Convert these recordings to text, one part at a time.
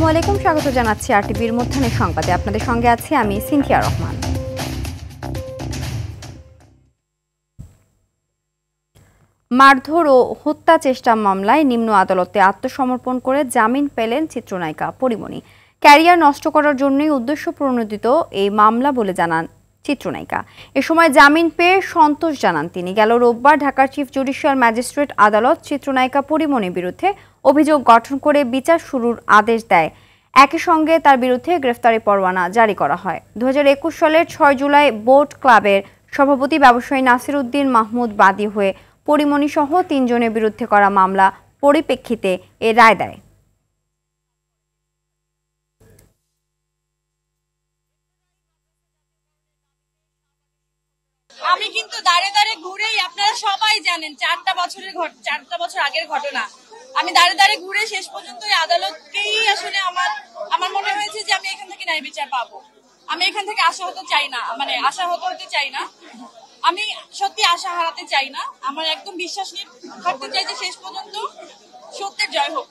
আসসালামু আলাইকুম, স্বাগত জানাচ্ছি আরটিভির মধ্যাহ্নের সংবাদে। আপনাদের সঙ্গে আছি আমি সিনথিয়া রহমান। মারধর ও হত্যা চেষ্টা মামলায় নিম্ন আদালতে আত্মসমর্পণ করে জামিন পেলেন চিত্রনায়িকা পরিমণি। ক্যারিয়ার নষ্ট করার জন্যই উদ্দেশ্য প্রণোদিত এই মামলা বলে জানান চিত্রনায়িকা। এ সময় জামিন পেয়ে সন্তোষ জানান তিনি। গেল রোববার ঢাকার চিফ জুডিশিয়াল ম্যাজিস্ট্রেট আদালত চিত্রনায়িকা পরিমণির বিরুদ্ধে অভিযোগ গঠন করে বিচার শুরুর আদেশ দেয়। একই সঙ্গে তার বিরুদ্ধে গ্রেফতারি পরোয়ানা জারি করা হয়। 2021 সালের 6 জুলাই বোট ক্লাবের সভাপতি ব্যবসায়ী নাসির উদ্দিন মাহমুদ বাদী হয়ে পরিমণি সহ 3 জনের বিরুদ্ধে করা মামলা পরিপ্রেক্ষিতে এ রায় দেয়। আমি কিন্তু দাঁড়ে দাঁড়ে ঘুরেই, আপনারা সবাই জানেন 4টা বছর আগের ঘটনা, আমি দাঁড়ে দাঁড়ে ঘুরে শেষ পর্যন্ত আদালতকেই আসলে আমার মনে হয়েছে যে আমি এখান থেকে ন্যায় বিচার পাবো। আমি এখান থেকে আশাহত চাই না, আশাহত হতে চাই না, আমি সত্যি আশা হারাতে চাই না, আমার একদম বিশ্বাস নিয়ে থাকতে চাই যে শেষ পর্যন্ত সত্যের জয় হোক।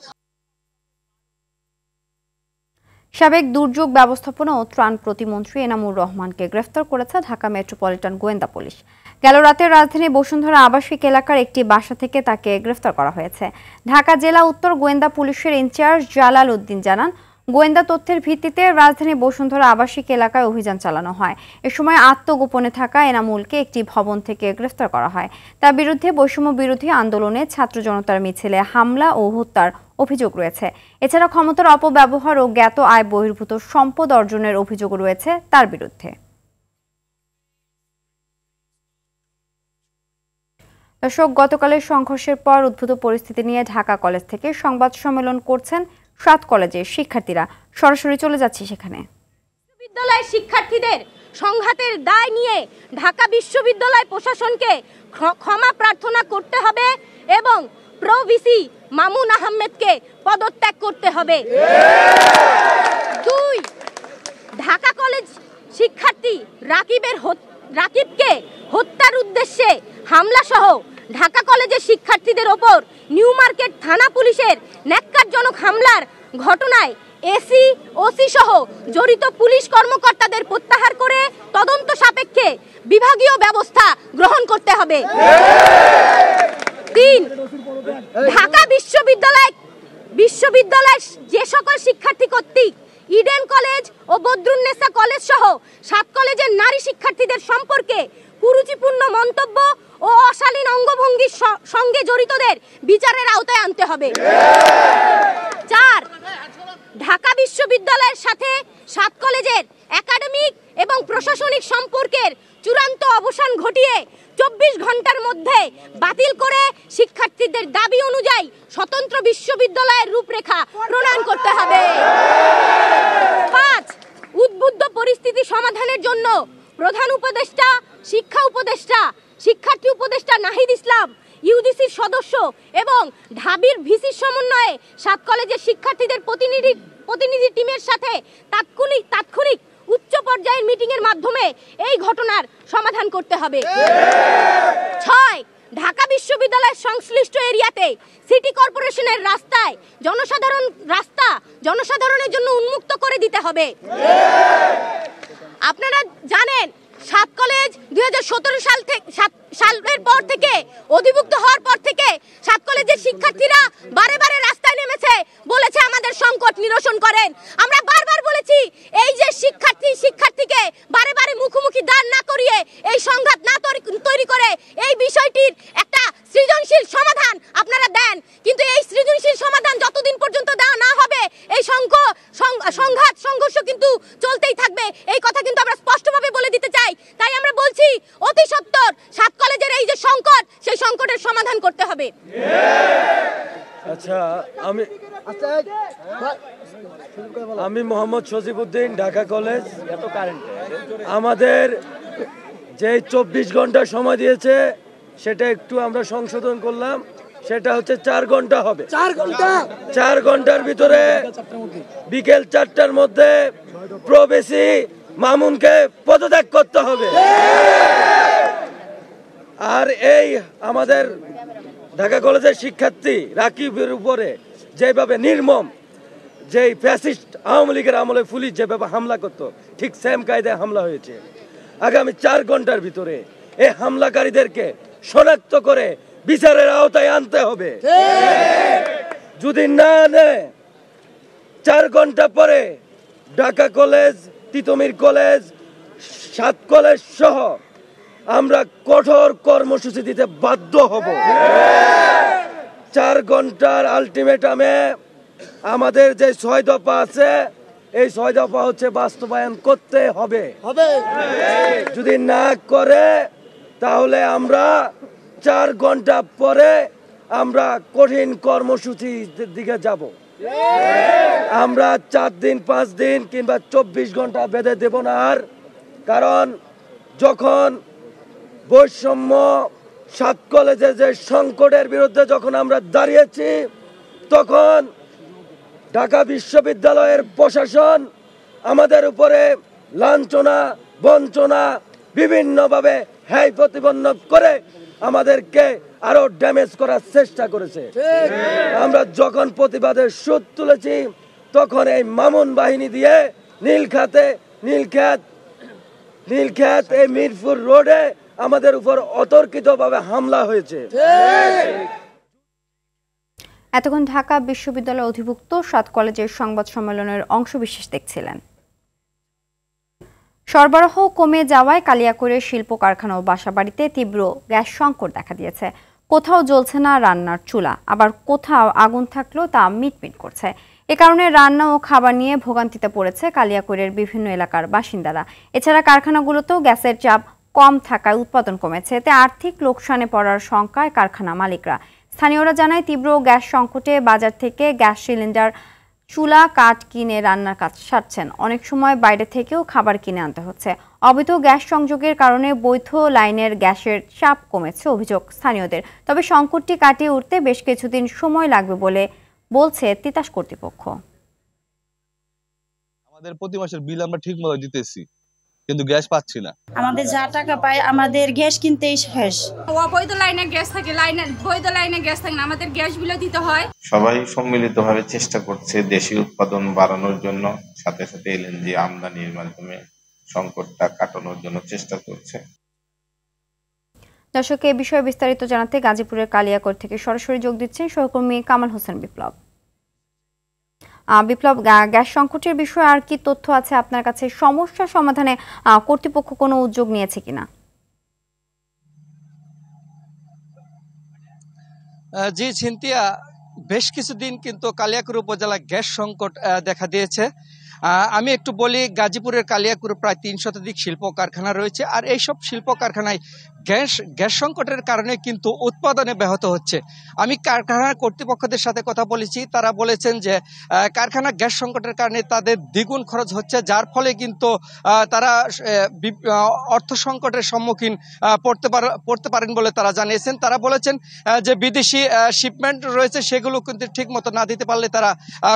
সাবেক দুর্যোগ ব্যবস্থাপনা ও ত্রাণ প্রতিমন্ত্রী এনামুর রহমানকে গ্রেফতার করেছে ঢাকা মেট্রোপলিটন গোয়েন্দা পুলিশ। গেল রাতে রাজধানী বসুন্ধরা আবাসিক এলাকার একটি বাসা থেকে তাকে গ্রেফতার করা হয়েছে। ঢাকা জেলা উত্তর গোয়েন্দা পুলিশের ইনচার্জ জালাল উদ্দিন জানান, গোয়েন্দা তথ্যের ভিত্তিতে রাজধানী বসুন্ধরা আবাসিক এলাকায় অভিযান চালানো হয়। এ সময় আত্মগোপনে থাকা এনামুলকে একটি ভবন থেকে গ্রেফতার করা হয়। তার বিরুদ্ধে বৈষম্য বিরোধী আন্দোলনে ছাত্র জনতার মিছিলে হামলা ও হত্যার অভিযোগ রয়েছে। এছাড়া ক্ষমতার অপব্যবহার ও জ্ঞাত আয় বহির্ভূত সম্পদ অর্জনের অভিযোগ রয়েছে তার বিরুদ্ধে। দর্শক, গতকালের সংঘর্ষের পর উদ্ভূত পরিস্থিতি নিয়ে ঢাকা কলেজ থেকে সংবাদ সম্মেলন করছেন 7 কলেজের শিক্ষার্থীরা। সরাসরি চলে যাচ্ছি সেখানে। বিশ্ববিদ্যালয়ের শিক্ষার্থীদের সংঘাতের দায় নিয়ে ঢাকা বিশ্ববিদ্যালয় প্রশাসনকে ক্ষমা প্রার্থনা করতে হবে এবং প্রো ভিসি মামুন আহমেদকে পদত্যাগ করতে হবে। 2, ঢাকা কলেজ শিক্ষার্থী রাকিবকে হত্যার উদ্দেশ্যে হামলা সহ ঢাকা কলেজের শিক্ষার্থীদের ওপর নিউ মার্কেট থানা পুলিশের ন্যাক্কারজনক হামলার ঘটনায় ওসি সহ জড়িত পুলিশ কর্মকর্তাদের প্রত্যাহার করে তদন্ত সাপেক্ষে বিভাগীয় ব্যবস্থা গ্রহণ করতে হবে। 3, ঢাকা বিশ্ববিদ্যালয়ের যে সকল শিক্ষার্থী কর্তৃক ইডেন কলেজ ও বদরুন্নেসা কলেজ সহ 7 কলেজের নারী শিক্ষার্থীদের সম্পর্কে কুরুচিপূর্ণ মন্তব্য ও অশালীন অঙ্গভঙ্গির সঙ্গে জড়িতদের বিচারের আওতায় আনতে হবে। 4, ঢাকা বিশ্ববিদ্যালয়ের সাথে 7 কলেজের একাডেমিক এবং প্রশাসনিক সম্পর্কের চূড়ান্ত অবসান ঘটিয়ে 24 ঘন্টার মধ্যে বাতিল করে শিক্ষার্থীদের দাবি অনুযায়ী স্বতন্ত্র বিশ্ববিদ্যালয়ের রূপরেখা প্রণয়ন করতে হবে। 5, উদ্বুদ্ধ পরিস্থিতি সমাধানের জন্য প্রধান উপদেষ্টা, শিক্ষার্থী উপদেষ্টা নাহিদ ইসলাম, ইউজিসির সদস্য এবং ঢাবির ভিসির সমন্বয়ে 7 কলেজের শিক্ষার্থীদের প্রতিনিধি টিমের সাথে তাৎক্ষণিক উচ্চ পর্যায়ের মিটিং এর মাধ্যমে এই ঘটনার সমাধান করতে হবে। 6, ঢাকা বিশ্ববিদ্যালয়ের সংশ্লিষ্ট এরিয়াতে সিটি কর্পোরেশনের জনসাধারণের জন্য উন্মুক্ত করে দিতে হবে। আপনারা জানেন 7 কলেজ 2017 সালের পর থেকে অধিভুক্ত হওয়ার পর থেকে 7 কলেজের শিক্ষার্থীরা বারে বারে রাস্তায় নেমেছে, বলেছে আমাদের সংকট নিরসন করেন। আমরা বারবার বলেছি এই যে শিক্ষার্থীকে বারে বারে মুখোমুখি দাঁড় না করিয়ে এই সংঘাত না তৈরি করে এই বিষয়টির একটা সৃজনশীল সমাধান আপনারা দেন, কিন্তু এই সৃজনশীল সমাধান যতদিন পর্যন্ত দেওয়া না হবে এই সংঘর্ষ কিন্তু চলতেই থাকবে। এই কথা কিন্তু আমরা স্পষ্টভাবে বলে দিতে চাই। তাই আমরা বলছি অতি সত্বর 7 কলেজের এই যে সংকট, সেই সংকটের সমাধান করতে হবে। আচ্ছা, আমি মোহাম্মদ সজিবউদ্দিন, ঢাকা কলেজ। আমাদের যে 24 ঘন্টা সময় দিয়েছে সেটা একটু আমরা সংশোধন করলাম, সেটা হচ্ছে 4 ঘন্টা হবে। 4 ঘন্টার ভিতরে বিকেল 4টার মধ্যে প্রো ভিসি মামুনকে পদত্যাগ করতে হবে। আর এই আমাদের ঢাকা কলেজের শিক্ষার্থী রাকিবের উপরে যেভাবে নির্মম যেই ফ্যাসিস্ট আওয়ামী লীগের আমলে পুলিশ যেভাবে হামলা করত ঠিক সেম কায়দায় হামলা হয়েছে। আগামী 4 ঘন্টার ভিতরে এই হামলাকারীদেরকে শনাক্ত করে বিচারের আওতায় আনতে হবে। যদি না নেয় 4 ঘন্টা পরে Dhaka college, Titumir college, 7 college সহ আমরা কঠোর কর্মসূচি দিতে বাধ্য হব। 4 ঘন্টার আলটিমেটামে আমাদের যে 6 দফা আছে এই 6 দফা হচ্ছে বাস্তবায়ন করতে হবে। যদি না করে তাহলে আমরা 4 ঘন্টা পরে আমরা কঠিন কর্মসূচির দিকে যাব। আমরা 4 দিন 5 দিন কিংবা 24 ঘন্টা বেঁধে দেব না আর। কারণ যখন বৈষম্য 7 কলেজে যে সংকটের বিরুদ্ধে যখন আমরা দাঁড়িয়েছি তখন ঢাকা বিশ্ববিদ্যালয়ের প্রশাসন আমাদের উপরে লাঞ্ছনা, বঞ্চনা বিভিন্নভাবে হ্যায় প্রতিপন্ন করে আমাদেরকে আরো ড্যামেজ করার চেষ্টা করেছে। আমরা যখন প্রতিবাদের সুর তুলেছি তখন এই মামুন বাহিনী দিয়ে নীলক্ষেত এই মিরপুর রোডে আমাদের উপর অতর্কিতভাবে হামলা হয়েছে। এতক্ষণ ঢাকা বিশ্ববিদ্যালয় অধিভুক্ত 7 কলেজের সংবাদ সম্মেলনের অংশবিশেষ দেখছিলেন। সরবরাহ কমে যাওয়ায় কালিয়াকৈরের শিল্প কারখানা ও বাসাবাড়িতে তীব্র গ্যাস সংকট দেখা দিয়েছে। কোথাও জ্বলছে না রান্নার চুলা, আবার কোথাও আগুন থাকলেও তা মিটমিট করছে। এ কারণে রান্না ও খাবার নিয়ে ভোগান্তিতে পড়েছে কালিয়াকৈরের বিভিন্ন এলাকার বাসিন্দারা। এছাড়া কারখানাগুলোতেও গ্যাসের চাপ কম থাকায় উৎপাদন কমেছে। এতে আর্থিক লোকসানে পড়ার শঙ্কায় কারখানা মালিকরা। স্থানীয়রা জানায় তীব্র গ্যাস সংকটে বাজার থেকে গ্যাস সিলিন্ডার, চুলা, কাঠ কিনে রান্নার কাজ সারছেন। অনেক সময় বাইরে থেকেও খাবার কিনে আনতে হচ্ছে। অবৈধ গ্যাস সংযোগের কারণে বৈধ লাইনের গ্যাসের চাপ কমেছে অভিযোগ স্থানীয়দের। তবে সংকটটি কাটিয়ে উঠতে বেশ কিছুদিন সময় লাগবে বলে বলছে তিতাস কর্তৃপক্ষ। আমাদের প্রতি মাসের বিল আমরা ঠিক মতো দিতেছি, কিন্তু গ্যাস পাচ্ছি না। আমাদের যা টাকা পাই আমাদের গ্যাস কিনতেই শেষ। অবৈধ লাইনে গ্যাস থাকে, বৈধ লাইনে গ্যাস থাকে না, আমাদের গ্যাস বিল দিতে হয়। সবাই সম্মিলিতভাবে চেষ্টা করছে দেশীয় উৎপাদন বাড়ানোর জন্য, সাথে সাথে এলএনজি আমদানির মাধ্যমে সংকটটা কাটানোর জন্য চেষ্টা করছে। দর্শক, এই বিষয়ে বিস্তারিত জানাতে গাজীপুরের কালিয়াকৈর থেকে সরাসরি যোগ দিচ্ছেন সহকর্মী কামাল হোসেন বিপ্লব। বিপ্লব, গ্যাস সংকটের বিষয়ে আর কি তথ্য আছে আপনার কাছে? সমস্যা সমাধানে কর্তৃপক্ষ কোনো উদ্যোগ নিয়েছে কিনা? জি সিনথিয়া, বেশ কিছুদিন কিন্তু কালিয়াকৈর উপজেলা গ্যাস সংকট দেখা দিয়েছে। আমি একটু বলি, গাজীপুরের কালিয়াকৈরে প্রায় 3 শতাধিক শিল্প কারখানা রয়েছে। আর এইসব শিল্প কারখানায় গ্যাস সংকটের কারণে কিন্তু উৎপাদনে ব্যাহত হচ্ছে। আমি কারখানার কর্তৃপক্ষদের সাথে কথা বলেছি, তারা বলেছেন যে কারখানা গ্যাস সংকটের কারণে তাদের দ্বিগুণ খরচ হচ্ছে, যার ফলে কিন্তু তারা অর্থ সংকটের সম্মুখীন পড়তে পারেন বলে তারা জানিয়েছেন। তারা বলেছেন যে বিদেশি শিপমেন্ট রয়েছে সেগুলো কিন্তু ঠিক মতো না দিতে পারলে তারা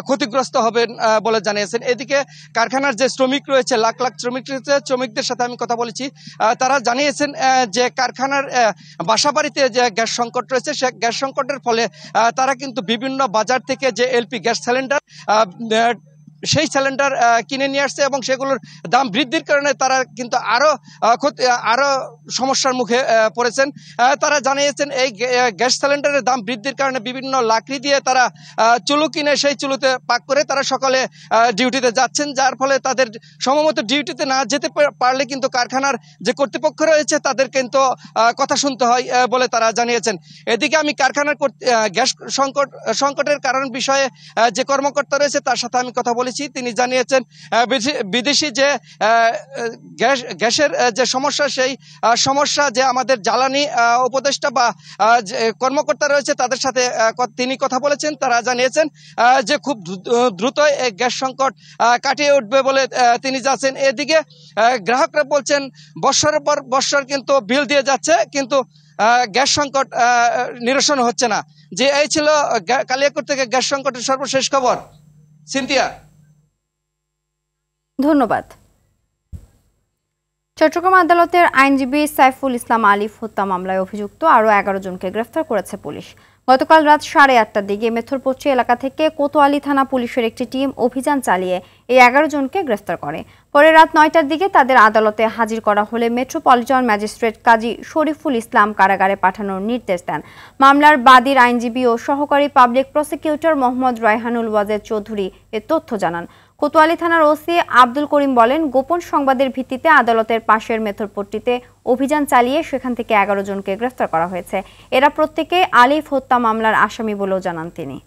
ক্ষতিগ্রস্ত হবেন বলে জানিয়েছেন। এদিকে কারখানার যে শ্রমিক রয়েছে, লাখ লাখ শ্রমিক রয়েছে, শ্রমিকদের সাথে আমি কথা বলেছি, তারা জানিয়েছেন যে কারখানার বাসাবাড়িতে যে গ্যাস সংকট রয়েছে, সে গ্যাস সংকটের ফলে তারা কিন্তু বিভিন্ন বাজার থেকে যে এলপি গ্যাস সিলিন্ডার সেই সিলিন্ডার কিনে নিয়ে আসছে এবং সেগুলোর দাম বৃদ্ধির কারণে তারা কিন্তু আরো সমস্যার মুখে পড়েছেন। তারা জানিয়েছেন এই গ্যাস সিলিন্ডারের দাম বৃদ্ধির কারণে বিভিন্ন লাকড়ি দিয়ে তারা চুলো কিনে সেই চুলোতে পাক করে তারা সকালে ডিউটিতে যাচ্ছেন, যার ফলে তাদের সময়মতো ডিউটিতে না যেতে পারলে কিন্তু কারখানার যে কর্তৃপক্ষ রয়েছে তাদের কিন্তু কথা শুনতে হয় বলে তারা জানিয়েছেন। এদিকে আমি কারখানার গ্যাস সংকটের কারণ বিষয়ে যে কর্মকর্তা রয়েছে তার সাথে আমি কথা বলি। তিনি জানিয়েছেন বিদেশি যে গ্যাসের যে সমস্যা, সেই সমস্যা যে আমাদের জ্বালানি উপদেষ্টা বা কর্মকর্তা রয়েছে তাদের সাথে তিনি কথা বলেছেন। তারা জানিয়েছেন যে খুব দ্রুত এই গ্যাস সংকট কাটিয়ে উঠবে বলে তিনি যাচ্ছেন। এদিকে গ্রাহকরা বলছেন বর্ষার পর বর্ষার কিন্তু বিল দিয়ে যাচ্ছে, কিন্তু গ্যাস সংকট নিরসন হচ্ছে না। যে এই ছিল কালিয়াকৈর থেকে গ্যাস সংকটের সর্বশেষ খবর। সিনথিয়া, ধন্যবাদ। চট্টগ্রাম আদালতের আইনজীবী সাইফুল ইসলাম আলিফ হত্যা মামলায় অভিযুক্ত আরও 11 জনকে গ্রেফতার করেছে পুলিশ। গতকাল রাত 8:30টার দিকে মেথরপট্টি এলাকা থেকে কোতোয়ালি থানা পুলিশের একটি টিম অভিযান চালিয়ে এই 11 জনকে গ্রেফতার করে। পরে রাত 9টার দিকে তাদের আদালতে হাজির করা হলে মেট্রোপলিটন ম্যাজিস্ট্রেট কাজী শরীফুল ইসলাম কারাগারে পাঠানোর নির্দেশ দেন। মামলার বাদীর আইনজীবী ও সহকারী পাবলিক প্রসিকিউটর মোহাম্মদ রায়হানুল ওয়াজেদ চৌধুরী এ তথ্য জানান। কোতোয়ালি থানার ওসি আব্দুল করিম বলেন, গোপন সংবাদের ভিত্তিতে আদালতের পাশের মেথরপট্টিতে অভিযান চালিয়ে সেখান থেকে 11 জনকে গ্রেফতার করা হয়েছে। এরা প্রত্যেকে আলিফ হত্যা মামলার আসামি বলেও জানান তিনি।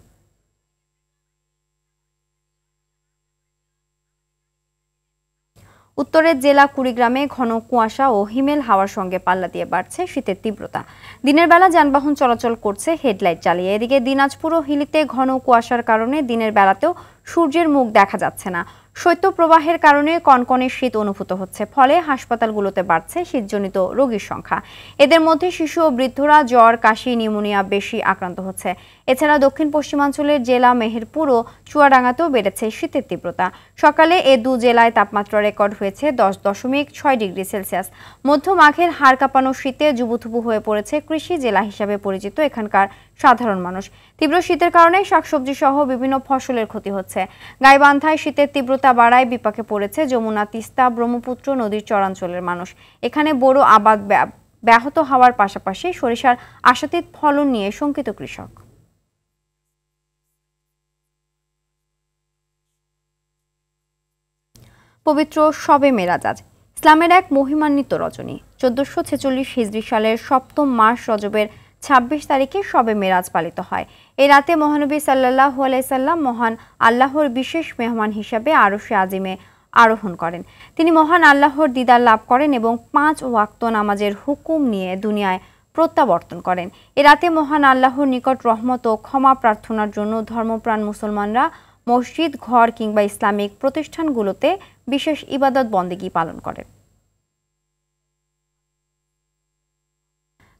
উত্তরের জেলা কুড়িগ্রামে ঘন কুয়াশা ও হিমেল হাওয়ার সঙ্গে পাল্লা দিয়ে বাড়ছে শীতের তীব্রতা। দিনের বেলা যানবাহন চলাচল করছে হেডলাইট জ্বালিয়ে। এদিকে দিনাজপুর ও হিলিতে ঘন কুয়াশার কারণে দিনের বেলাতেও সূর্যের মুখ দেখা যাচ্ছে না। শৈত্যপ্রবাহের কারণে কনকনে শীত অনুভূত হচ্ছে, ফলে হাসপাতালগুলোতে বাড়ছে শীতজনিত রোগীর সংখ্যা। এদের মধ্যে শিশু ও বৃদ্ধরা জ্বর, কাশি, নিউমোনিয়া বেশি আক্রান্ত হচ্ছে। এছাড়া দক্ষিণ পশ্চিমাঞ্চলের জেলা মেহেরপুর ও চুয়াডাঙ্গাতেও বেড়েছে শীতের তীব্রতা। সকালে এ দু জেলায় তাপমাত্রা রেকর্ড হয়েছে 10.6 ডিগ্রি সেলসিয়াস। মধ্য মাঘের হাড় কাঁপানো শীতে জুবুথুবু হয়ে পড়েছে কৃষি জেলা হিসাবে পরিচিত এখানকার সাধারণ মানুষ। তীব্র শীতের কারণে শাকসবজি সহ বিভিন্ন ফসলের ক্ষতি হচ্ছে। গাইবান্ধায় শীতের তীব্রতা বাড়ায় বিপাকে পড়েছে যমুনা, তিস্তা, ব্রহ্মপুত্র নদীর চরাঞ্চলের মানুষ। এখানে বড় আবাদ ব্যাহত হওয়ার পাশাপাশি সরিষার আশাতীত ফলন নিয়ে শঙ্কিত কৃষক। পবিত্র শবে মেরাজ আজ ইসলামের এক মহিমান্বিত রজনী। 1446 হিজরি সালের 7ম মাস রজবের 26 তারিখে শবে মেরাজ পালিত হয়। এই রাতে মহানবী সাল্লাল্লাহু আলাইহি সাল্লাম মহান আল্লাহর বিশেষ মেহমান হিসাবে আরশে আজিমে আরোহণ করেন। তিনি মহান আল্লাহর দিদার লাভ করেন এবং 5 ওয়াক্ত নামাজের হুকুম নিয়ে দুনিয়ায় প্রত্যাবর্তন করেন। এ রাতে মহান আল্লাহর নিকট রহমত ও ক্ষমা প্রার্থনার জন্য ধর্মপ্রাণ মুসলমানরা মসজিদ, ঘর কিংবা ইসলামিক প্রতিষ্ঠানগুলোতে বিশেষ ইবাদত বন্দেগী পালন করেন।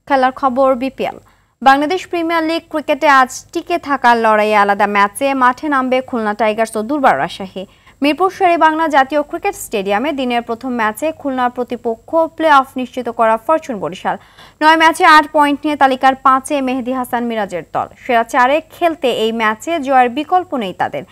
খেলার খবর বিপিএল। বাংলাদেশ প্রিমিয়ার লিগ ক্রিকেটে আজ টিকে থাকার লড়াইয়ে আলাদা ম্যাচে মাঠে নামবে খুলনা টাইগার্স ও দুর্বার রাজশাহী। মিরপুর শেরেবাংলা জাতীয় ক্রিকেট স্টেডিয়ামে দিনের প্রথম ম্যাচে খুলনার প্রতিপক্ষ প্লে অফ নিশ্চিত করা ফরচুন বরিশাল। 9 ম্যাচে 8 পয়েন্ট নিয়ে তালিকার 5-এ মেহেদী হাসান মিরাজের দল। সেরা 4-এ খেলতে এই ম্যাচে জয়ের বিকল্প নেই তাদের।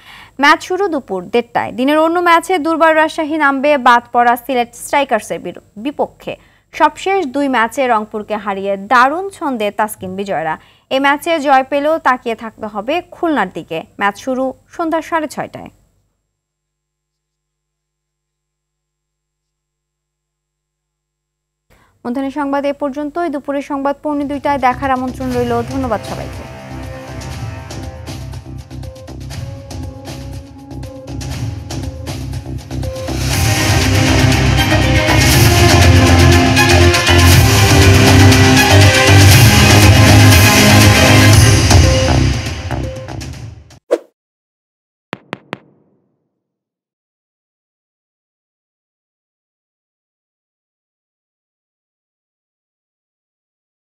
ম্যাচ শুরু দুপুর 1টায়। দিনের অন্য ম্যাচে দুর্বার রাজশাহী নামবে বাদ পড়া সিলেট স্ট্রাইকার্সের বিপক্ষে। সবশেষ 2 ম্যাচে রংপুরকে হারিয়ে দারুণ ছন্দে তাসকিন বিজয়রা। এই ম্যাচে জয় পেলেও তাকিয়ে থাকতে হবে খুলনার দিকে। ম্যাচ শুরু সন্ধ্যা 6:30টায়। মধ্যাহ্নের সংবাদ এ পর্যন্তই। দুপুরের সংবাদ 1:45টায় দেখার আমন্ত্রণ রইল। ধন্যবাদ সবাইকে।